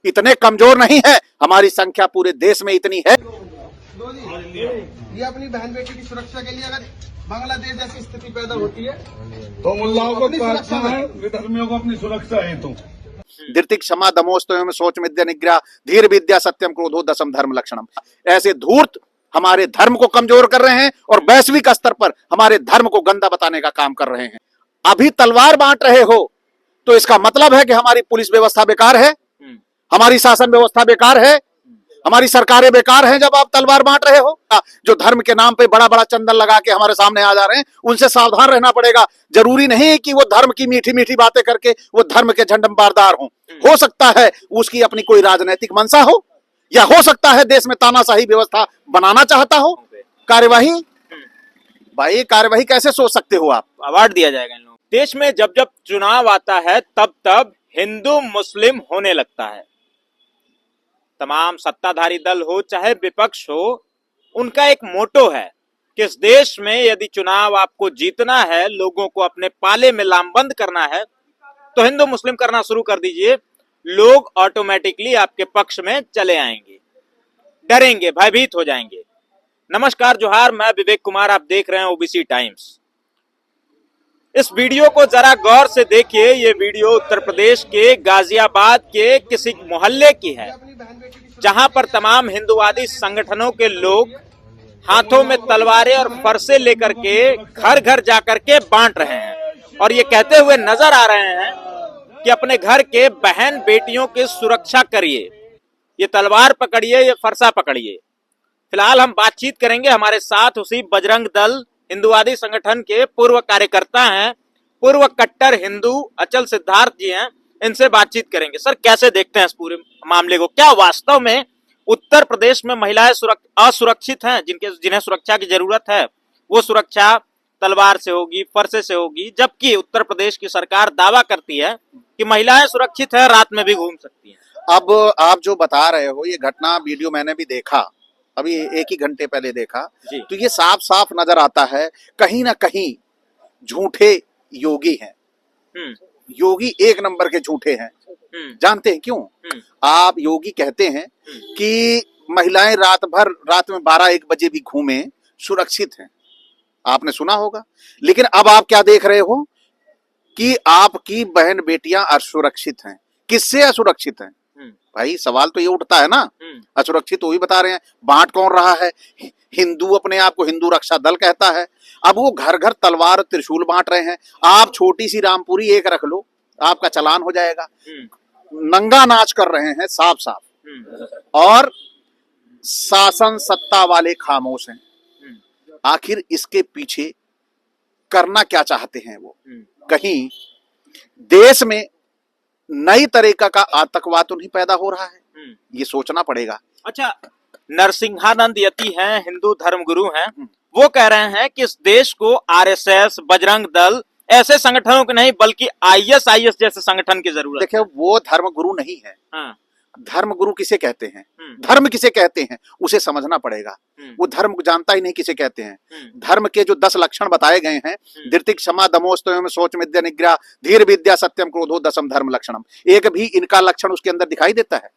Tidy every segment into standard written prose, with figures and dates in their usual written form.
इतने कमजोर नहीं है, हमारी संख्या पूरे देश में इतनी है। ये अपनी बहन बेटी की सुरक्षा के लिए अगर बांग्लादेश जैसी स्थिति पैदा होती है तो मुल्लाओं को कहता है विधर्मियों को अपनी सुरक्षा है। तो धृतिक क्षमा दमोस्तव शौच विद्या निग्रह धीर विद्या सत्यम क्रोधो दशम धर्म लक्षणम। ऐसे धूर्त हमारे धर्म को कमजोर कर रहे हैं और वैश्विक स्तर पर हमारे धर्म को गंदा बताने का काम कर रहे हैं। अभी तलवार बांट रहे हो तो इसका मतलब है कि हमारी पुलिस व्यवस्था बेकार है, हमारी शासन व्यवस्था बेकार है, हमारी सरकारें बेकार हैं। जब आप तलवार बांट रहे हो, जो धर्म के नाम पे बड़ा बड़ा चंदन लगा के हमारे सामने आ जा रहे हैं, उनसे सावधान रहना पड़ेगा। जरूरी नहीं कि वो धर्म की मीठी मीठी बातें करके वो धर्म के झंडमबारदार हों। हो सकता है उसकी अपनी कोई राजनीतिक मंशा हो, या हो सकता है देश में तानाशाही व्यवस्था बनाना चाहता हो। कार्यवाही, भाई कार्यवाही कैसे सोच सकते हो आप? अवार्ड दिया जाएगा इन लोगों को। देश में जब जब चुनाव आता है तब तब हिंदू मुस्लिम होने लगता है। तमाम सत्ताधारी दल हो चाहे विपक्ष हो, उनका एक मोटो है कि इस देश में यदि चुनाव आपको जीतना है, लोगों को अपने पाले में लामबंद करना है, तो हिंदू मुस्लिम करना शुरू कर दीजिए। लोग ऑटोमेटिकली आपके पक्ष में चले आएंगे, डरेंगे, भयभीत हो जाएंगे। नमस्कार, जोहार, मैं विवेक कुमार, आप देख रहे हैं ओबीसी टाइम्स। इस वीडियो को जरा गौर से देखिए। ये वीडियो उत्तर प्रदेश के गाजियाबाद के किसी मोहल्ले की है, जहां पर तमाम हिंदुवादी संगठनों के लोग हाथों में तलवारें और फरसे लेकर के घर घर जाकर के बांट रहे हैं और ये कहते हुए नजर आ रहे हैं कि अपने घर के बहन बेटियों की सुरक्षा करिए, ये तलवार पकड़िए, ये फरसा पकड़िए। फिलहाल हम बातचीत करेंगे, हमारे साथ उसी बजरंग दल हिंदुवादी संगठन के पूर्व कार्यकर्ता हैं, पूर्व कट्टर हिंदू अचल सिद्धार्थ जी हैं, इनसे बातचीत करेंगे। सर, कैसे देखते हैं इस पूरे मामले को? क्या वास्तव में उत्तर प्रदेश में महिलाएं असुरक्षित हैं? जिन्हें सुरक्षा की जरूरत है वो सुरक्षा तलवार से होगी, फरसे से होगी, जबकि उत्तर प्रदेश की सरकार दावा करती है कि महिलाएं सुरक्षित है, रात में भी घूम सकती हैं। अब आप जो बता रहे हो, ये घटना वीडियो मैंने भी देखा, अभी 1 ही घंटे पहले देखा, तो ये साफ साफ नजर आता है कहीं ना कहीं झूठे योगी हैं। योगी 1 नंबर के झूठे हैं। जानते हैं क्यों? आप योगी कहते हैं कि महिलाएं रात में 12-1 बजे भी घूमें, सुरक्षित हैं, आपने सुना होगा। लेकिन अब आप क्या देख रहे हो कि आपकी बहन बेटियां असुरक्षित हैं। किससे असुरक्षित हैं? भाई सवाल तो ये उठता है ना, असुरक्षित तो भी बता रहे हैं। बांट कौन रहा है? हिंदू अपने आप को हिंदू रक्षा दल कहता है। अब वो घर घर तलवार और त्रिशूल बांट रहे हैं। आप छोटी सी रामपुरी एक रख लो, आपका चालान हो जाएगा। नंगा नाच कर रहे हैं साफ साफ, और शासन सत्ता वाले खामोश हैं। आखिर इसके पीछे करना क्या चाहते हैं वो? कहीं देश में नई तरीका का आतंकवाद तो नहीं पैदा हो रहा है? ये सोचना पड़ेगा। अच्छा, नरसिंहानंद यति हैं, हिंदू धर्मगुरु हैं, वो कह रहे हैं कि इस देश को आरएसएस, बजरंग दल ऐसे संगठनों की नहीं बल्कि आईएसआईएस जैसे संगठन की जरूरत है। देखिए, वो धर्मगुरु नहीं है। हाँ। धर्मगुरु किसे कहते हैं? धर्म किसे कहते हैं उसे समझना पड़ेगा। वो धर्म जानता ही नहीं किसे कहते हैं। धर्म के जो 10 लक्षण बताए गए हैं, धृतिक क्षमा दमोस्तव शौच विद्या निग्रह धीर विद्या सत्यम क्रोधो दशम धर्म लक्षणम, एक भी इनका लक्षण उसके अंदर दिखाई देता है?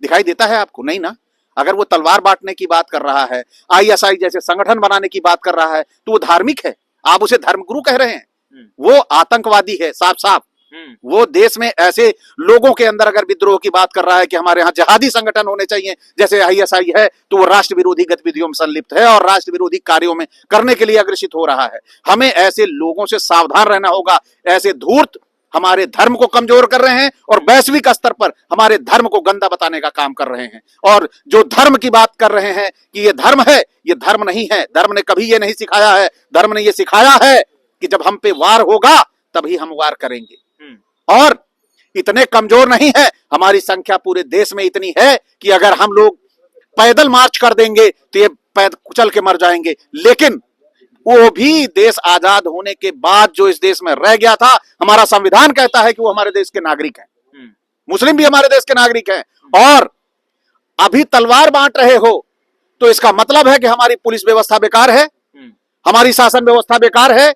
दिखाई देता है आपको? नहीं ना। अगर वो तलवार बांटने की बात कर रहा है, आईएसआई जैसे संगठन बनाने की बात कर रहा है, तो वो धार्मिक है। आप उसे धर्मगुरु कह रहे हैं, वो आतंकवादी है साफ साफ। वो देश में ऐसे लोगों के अंदर अगर विद्रोह की बात कर रहा है कि हमारे यहाँ जिहादी संगठन होने चाहिए जैसे आईएसआई है, तो वो राष्ट्र विरोधी गतिविधियों में संलिप्त है और राष्ट्र विरोधी कार्यों में करने के लिए अग्रसित हो रहा है। हमें ऐसे लोगों से सावधान रहना होगा। ऐसे धूर्त हमारे धर्म को कमजोर कर रहे हैं और वैश्विक स्तर पर हमारे धर्म को गंदा बताने का काम कर रहे हैं। और जो धर्म की बात कर रहे हैं कि ये धर्म है, ये धर्म नहीं है। धर्म ने कभी ये नहीं सिखाया है। धर्म ने ये सिखाया है कि जब हम पे वार होगा तभी हम वार करेंगे। और इतने कमजोर नहीं है, हमारी संख्या पूरे देश में इतनी है कि अगर हम लोग पैदल मार्च कर देंगे तो ये कुचल के मर जाएंगे। लेकिन वो भी देश आजाद होने के बाद जो इस देश में रह गया था, हमारा संविधान कहता है कि वो हमारे देश के नागरिक हैं। मुस्लिम भी हमारे देश के नागरिक हैं। और अभी तलवार बांट रहे हो तो इसका मतलब है कि हमारी पुलिस व्यवस्था बेकार है, हमारी शासन व्यवस्था बेकार है,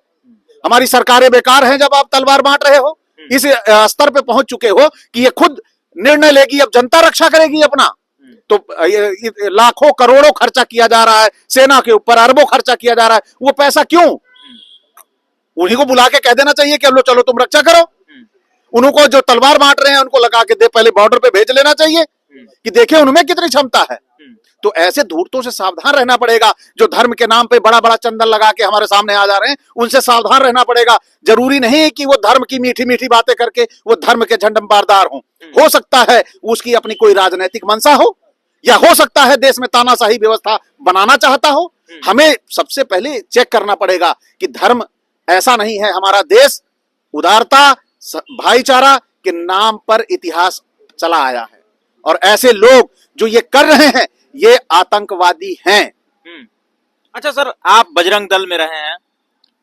हमारी सरकारें बेकार हैं। जब आप तलवार बांट रहे हो, इस स्तर पे पहुंच चुके हो कि ये खुद निर्णय लेगी, अब जनता रक्षा करेगी अपना। तो ये लाखों करोड़ों खर्चा किया जा रहा है सेना के ऊपर, अरबों खर्चा किया जा रहा है, वो पैसा क्यों? उन्हीं को बुला के कह देना चाहिए कि अब लो चलो तुम रक्षा करो। उनको जो तलवार बांट रहे हैं उनको लगा के दे पहले बॉर्डर पे भेज लेना चाहिए कि देखे उनमें कितनी क्षमता है। तो ऐसे धूर्तों से सावधान रहना पड़ेगा जो धर्म के नाम पे बड़ा बड़ा चंदन लगा के हमारे सामने आ जा रहे हैं, उनसे सावधान रहना पड़ेगा। जरूरी नहीं कि वो धर्म की मीठी मीठी बातें करके वो धर्म के झंडमबारदार हों। हो सकता है उसकी अपनी कोई राजनीतिक मंशा हो, या हो सकता है देश में तानाशाही व्यवस्था बनाना चाहता हो। हमें सबसे पहले चेक करना पड़ेगा कि धर्म ऐसा नहीं है। हमारा देश उदारता भाईचारा के नाम पर इतिहास चला आया है, और ऐसे लोग जो ये कर रहे हैं ये आतंकवादी हैं। अच्छा सर, आप बजरंग दल में रहे हैं,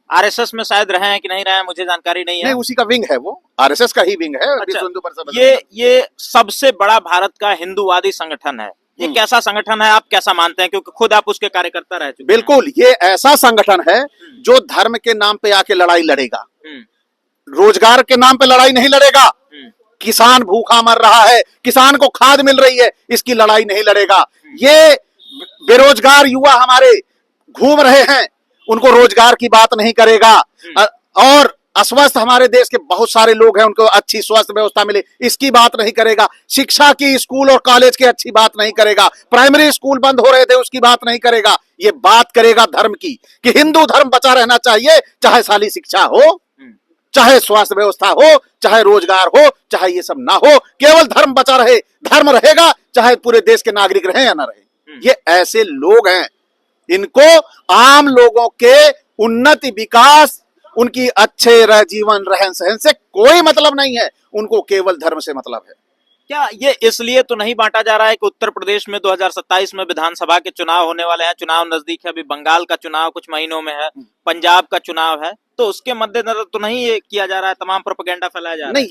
आरएसएस में शायद रहे हैं कि नहीं रहे हैं मुझे जानकारी नहीं है। नहीं, उसी का विंग है, वो आरएसएस का ही विंग है। अच्छा, विश्व हिंदू परिषद ये सबसे बड़ा भारत का हिंदूवादी संगठन है। ये कैसा संगठन है, आप कैसा मानते हैं, क्योंकि खुद आप उसके कार्यकर्ता रह चुके हैं। बिल्कुल, ये ऐसा संगठन है जो धर्म के नाम पे आके लड़ाई लड़ेगा, रोजगार के नाम पे लड़ाई नहीं लड़ेगा। किसान भूखा मर रहा है, किसान को खाद मिल रही है, इसकी लड़ाई नहीं लड़ेगा। ये बेरोजगार युवा हमारे घूम रहे हैं, उनको रोजगार की बात नहीं करेगा। और अस्वस्थ हमारे देश के बहुत सारे लोग हैं, उनको अच्छी स्वास्थ्य व्यवस्था मिले, इसकी बात नहीं करेगा। शिक्षा की, स्कूल और कॉलेज की अच्छी बात नहीं करेगा। प्राइमरी स्कूल बंद हो रहे थे, उसकी बात नहीं करेगा। ये बात करेगा धर्म की कि हिंदू धर्म बचा रहना चाहिए, चाहे साली शिक्षा हो, चाहे स्वास्थ्य व्यवस्था हो, चाहे रोजगार हो, चाहे ये सब ना हो, केवल धर्म बचा रहे। धर्म रहेगा चाहे पूरे देश के नागरिक रहे या ना रहे। ये ऐसे लोग हैं, इनको आम लोगों के उन्नति, विकास, उनकी अच्छे जीवन रहन सहन से कोई मतलब नहीं है, उनको केवल धर्म से मतलब है। क्या ये इसलिए तो नहीं बांटा जा रहा है कि उत्तर प्रदेश में 2027 में विधानसभा के चुनाव होने वाले हैं, चुनाव नजदीक है, अभी बंगाल का चुनाव कुछ महीनों में है, पंजाब का चुनाव है, तो उसके मद्देनजर तो नहीं ये किया जा रहा है, तमाम प्रोपेगेंडा फैलाया जा रहा है? नहीं,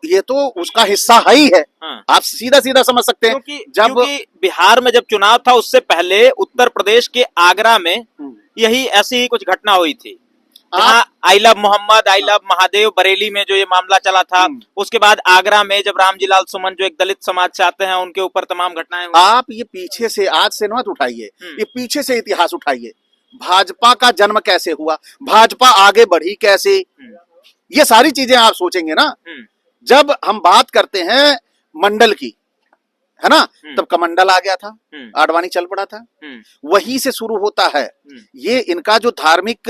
ये तो उसका हिस्सा है ही है। हाँ। आप सीधा सीधा समझ सकते हैं। क्योंकि बिहार में जब चुनाव था उससे पहले उत्तर प्रदेश के आगरा में यही ऐसी ही कुछ घटना हुई थी। I love Mohammad, I love Mahadev, Bareilly में जो ये मामला चला था, उसके बाद आगरा में जब रामजी लाल सुमन जो एक दलित समाज से आते हैं उनके ऊपर तमाम घटनाएं हुई। आप ये पीछे से आज से मत उठाइए, ये पीछे से इतिहास उठाइए। भाजपा का जन्म कैसे हुआ, भाजपा आगे बढ़ी कैसे, ये सारी चीजें आप सोचेंगे ना। जब हम बात करते हैं मंडल की, है ना, तब कमंडल आ गया था, आडवाणी चल पड़ा था, वहीं से शुरू होता है। ये इनका जो धार्मिक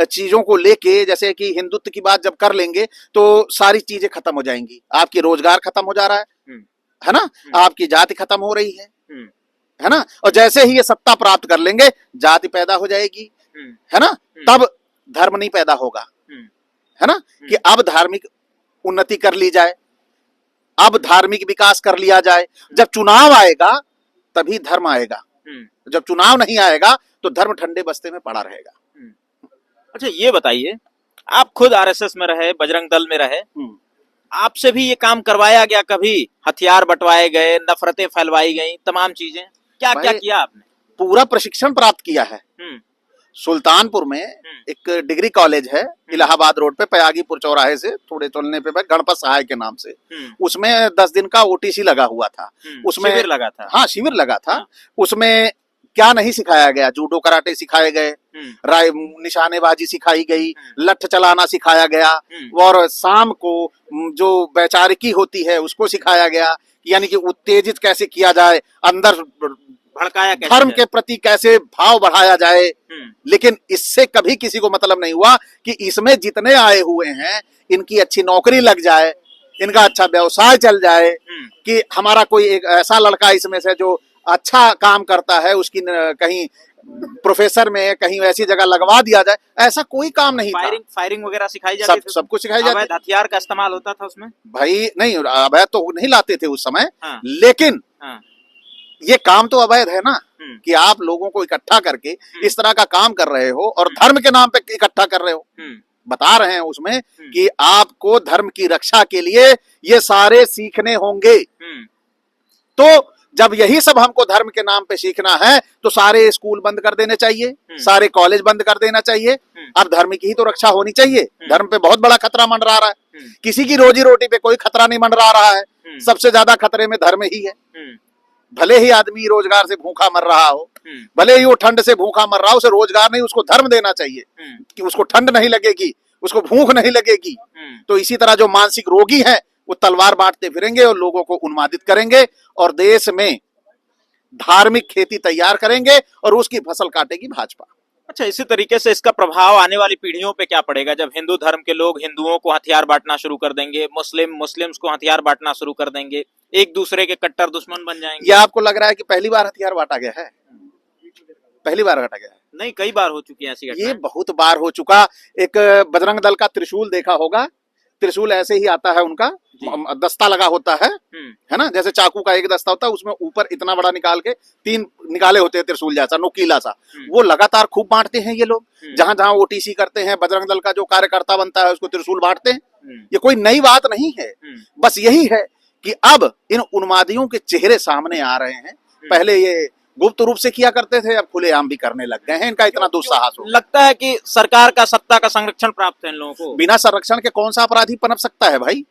चीजों को लेके, जैसे कि हिंदुत्व की बात जब कर लेंगे तो सारी चीजें खत्म हो जाएंगी। आपकी रोजगार खत्म हो जा रहा है ना, आपकी जाति खत्म हो रही है ना, और जैसे ही ये सत्ता प्राप्त कर लेंगे जाति पैदा हो जाएगी, है ना, तब धर्म नहीं पैदा होगा, है ना, कि अब धार्मिक उन्नति कर ली जाए, अब धार्मिक विकास कर लिया जाए। जब चुनाव आएगा तभी धर्म आएगा, जब चुनाव नहीं आएगा तो धर्म ठंडे बस्ते में पड़ा रहेगा। अच्छा ये बताइए, आप खुद आरएसएस में रहे, बजरंग दल में रहे, आपसे भी ये काम करवाया गया कभी? हथियार बंटवाए गए, नफरतें फैलवाई गई, तमाम चीजें, क्या क्या किया आपने? पूरा प्रशिक्षण प्राप्त किया है। सुल्तानपुर में एक डिग्री कॉलेज है, इलाहाबाद रोड पे, पयागीपुर चौराहे से थोड़े चलने पे, गणपत सहाय के नाम से। उसमें 10 दिन का ओटीसी लगा हुआ था, उसमें शिविर लगा था। हाँ, शिविर लगा था। उसमें क्या नहीं सिखाया गया? जूडो कराटे सिखाए गए, निशानेबाजी सिखाई गई, लठ चलाना सिखाया गया, और शाम को जो वैचारिकी होती है उसको सिखाया गया, यानी कि उत्तेजित कैसे किया जाए, अंदर भड़काया कैसे, धर्म के प्रति कैसे भाव बढ़ाया जाए। लेकिन इससे कभी किसी को मतलब नहीं हुआ कि इसमें जितने आए हुए हैं इनकी अच्छी नौकरी लग जाए, इनका अच्छा व्यवसाय चल जाए, कि हमारा कोई एक ऐसा लड़का इसमें से जो अच्छा काम करता है उसकी कहीं प्रोफेसर में कहीं ऐसी जगह लगवा दिया जाए, ऐसा कोई काम नहीं था। फायरिंग वगैरह सिखाई जाती थी, सब कुछ सिखाई जाती थी। हथियार का इस्तेमाल होता था उसमें? भाई नहीं, अवैध तो नहीं लाते थे उस समय, लेकिन ये काम तो अवैध है ना, कि आप लोगों को इकट्ठा करके इस तरह का काम कर रहे हो और धर्म के नाम पे इकट्ठा कर रहे हो। बता रहे हैं उसमें कि आपको धर्म की रक्षा के लिए ये सारे सीखने होंगे। तो जब यही सब हमको धर्म के नाम पे सीखना है तो सारे स्कूल बंद कर देने चाहिए, सारे कॉलेज बंद कर देना चाहिए। अब धर्म की ही तो रक्षा होनी चाहिए। धर्म पे बहुत बड़ा खतरा मंडरा रहा है, किसी की रोजी रोटी पे कोई खतरा नहीं मंडरा रहा है, सबसे ज्यादा खतरे में धर्म ही है। भले ही आदमी रोजगार से भूखा मर रहा हो, भले ही वो ठंड से भूखा मर रहा हो, उसे रोजगार नहीं, उसको धर्म देना चाहिए कि उसको ठंड नहीं लगेगी, उसको भूख नहीं लगेगी। तो इसी तरह जो मानसिक रोगी है वो तलवार बांटते फिरेंगे और लोगों को उन्मादित करेंगे और देश में धार्मिक खेती तैयार करेंगे और उसकी फसल काटेगी भाजपा। अच्छा, इसी तरीके से इसका प्रभाव आने वाली पीढ़ियों पे क्या पड़ेगा? जब हिंदू धर्म के लोग हिंदुओं को हथियार बांटना शुरू कर देंगे, मुस्लिम्स को हथियार बांटना शुरू कर देंगे, एक दूसरे के कट्टर दुश्मन बन जाएंगे। ये आपको लग रहा है कि पहली बार हथियार बांटा गया है? पहली बार बांटा गया है? नहीं, कई बार हो चुकी है ऐसी घटनाएं। ये बहुत बार हो चुका। एक बजरंग दल का त्रिशूल देखा होगा, त्रिशूल ऐसे ही आता है, उनका दस्ता लगा होता है ना, जैसे चाकू का एक दस्ता होता है, उसमें ऊपर इतना बड़ा निकाल के 3 निकाले होते हैं, त्रिशूल जैसा नुकीला सा। वो लगातार खूब बांटते हैं ये लोग, जहां जहां ओटीसी करते हैं, बजरंग दल का जो कार्यकर्ता बनता है उसको त्रिशूल बांटते हैं। ये कोई नई बात नहीं है, बस यही है कि अब इन उन्मादियों के चेहरे सामने आ रहे हैं। पहले ये गुप्त रूप से किया करते थे, अब खुलेआम भी करने लग गए हैं। इनका इतना दुस्साहस हो लगता है कि सरकार का सत्ता का संरक्षण प्राप्त है इन लोगों को। बिना संरक्षण के कौन सा अपराधी पनप सकता है भाई?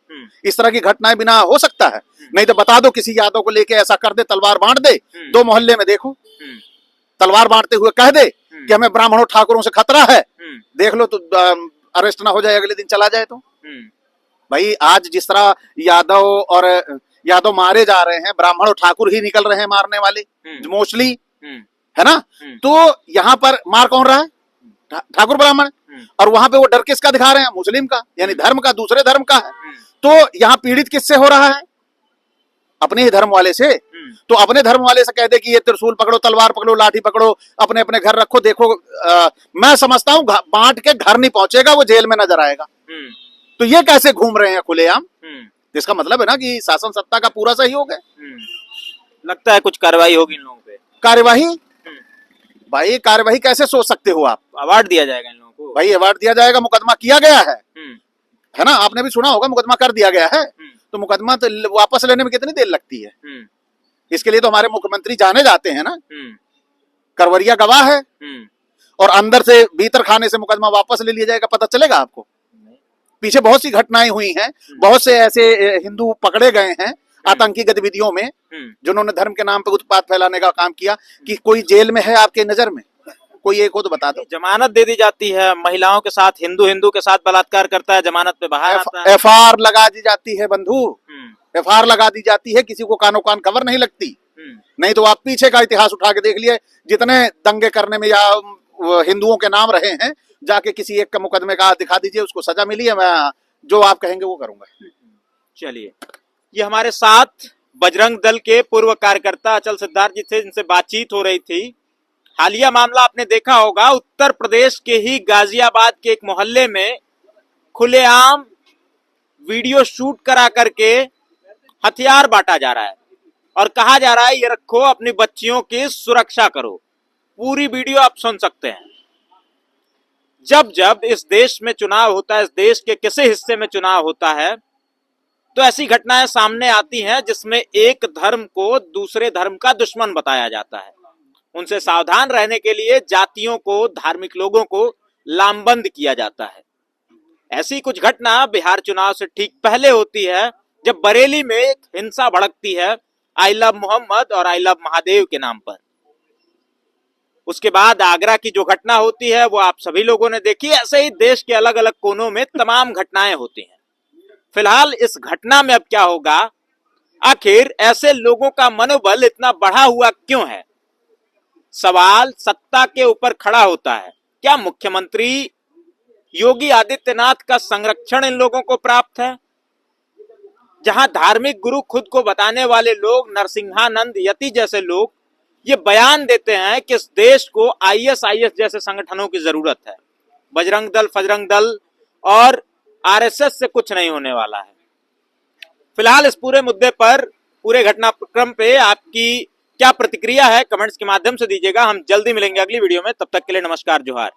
इस तरह की घटनाएं बिना हो सकता है? नहीं तो बता दो किसी यादव को लेके ऐसा कर दे, तलवार बांट दे, 2 मोहल्ले में देखो तलवार बांटते हुए कह दे कि हमें ब्राह्मणों ठाकुरों से खतरा है, देख लो तो अरेस्ट ना हो जाए, अगले दिन चला जाए। तो भाई आज जिस तरह यादव मारे जा रहे हैं, ब्राह्मण और ठाकुर ही निकल रहे हैं मारने वाले मोस्टली, है ना? तो यहाँ पर मार कौन रहा है? ठाकुर ब्राह्मण। और वहां पे वो डर किसका दिखा रहे हैं? मुस्लिम का, यानी धर्म का, दूसरे धर्म का है। तो यहाँ पीड़ित किससे हो रहा है? अपने ही धर्म वाले से। तो अपने धर्म वाले से कह दे कि ये त्रिशूल पकड़ो, तलवार पकड़ो, लाठी पकड़ो, अपने अपने घर रखो, देखो मैं समझता हूँ बांट के घर नहीं पहुंचेगा, वो जेल में नजर आएगा। तो ये कैसे घूम रहे हैं खुलेआम? इसका मतलब है ना कि शासन सत्ता का पूरा सहयोग है। लगता है कुछ कार्रवाई होगी इन लोगों पे। कार्यवाही? भाई कार्यवाही कैसे सोच सकते हो आप? अवार्ड दिया जाएगा इन लोगों को। भाई अवार्ड दिया जाएगा, मुकदमा किया गया है ना? आपने भी सुना होगा मुकदमा कर दिया गया है। तो मुकदमा तो वापस लेने में कितनी देर लगती है? इसके लिए तो हमारे मुख्यमंत्री जाने जाते हैं ना, करवरिया गवाह है। और अंदर से भीतर खाने से मुकदमा वापस ले लिया जाएगा, पता चलेगा आपको? पीछे बहुत सी घटनाएं हुई हैं, बहुत से ऐसे हिंदू पकड़े गए हैं आतंकी गतिविधियों में, जिन्होंने धर्म के नाम पे उत्पात फैलाने का काम किया। कि कोई जेल में है आपके नजर में? कोई एक हो तो बता दो। जमानत दे दी जाती है, महिलाओं के साथ हिंदू के साथ बलात्कार करता है, जमानत पे बाहर आता है। एफआर लगा दी जाती है बंधु, एफआर लगा दी जाती है, किसी को कानो कान खबर नहीं लगती। नहीं तो आप पीछे का इतिहास उठा के देख लिए, जितने दंगे करने में या हिंदुओं के नाम रहे हैं, जाके किसी एक का मुकदमे का दिखा दीजिए, उसको सजा मिली है। मैं जो आप कहेंगे वो करूंगा। चलिए, ये हमारे साथ बजरंग दल के पूर्व कार्यकर्ता अचल सिद्धार्थ जी थे, जिनसे बातचीत हो रही थी। हालिया मामला आपने देखा होगा, उत्तर प्रदेश के ही गाजियाबाद के एक मोहल्ले में खुलेआम वीडियो शूट करा करके हथियार बांटा जा रहा है और कहा जा रहा है ये रखो, अपनी बच्चियों की सुरक्षा करो। पूरी वीडियो आप सुन सकते हैं। जब जब इस देश में चुनाव होता है, इस देश के किसी हिस्से में चुनाव होता है, तो ऐसी घटनाएं सामने आती हैं जिसमें एक धर्म को दूसरे धर्म का दुश्मन बताया जाता है। उनसे सावधान रहने के लिए जातियों को, धार्मिक लोगों को लामबंद किया जाता है। ऐसी कुछ घटना बिहार चुनाव से ठीक पहले होती है, जब बरेली में एक हिंसा भड़कती है आई लव मोहम्मद और आई लव महादेव के नाम पर। उसके बाद आगरा की जो घटना होती है वो आप सभी लोगों ने देखी। ऐसे ही देश के अलग अलग कोनों में तमाम घटनाएं होती हैं। फिलहाल इस घटना में अब क्या होगा? आखिर ऐसे लोगों का मनोबल इतना बढ़ा हुआ क्यों है? सवाल सत्ता के ऊपर खड़ा होता है। क्या मुख्यमंत्री योगी आदित्यनाथ का संरक्षण इन लोगों को प्राप्त है? जहां धार्मिक गुरु खुद को बताने वाले लोग, नरसिंहानंद यति जैसे लोग, ये बयान देते हैं कि इस देश को आईएसआईएस जैसे संगठनों की जरूरत है। बजरंग दल, फजरंग दल और आरएसएस से कुछ नहीं होने वाला है। फिलहाल इस पूरे मुद्दे पर, पूरे घटनाक्रम पे आपकी क्या प्रतिक्रिया है, कमेंट्स के माध्यम से दीजिएगा। हम जल्दी मिलेंगे अगली वीडियो में। तब तक के लिए नमस्कार, जोहार।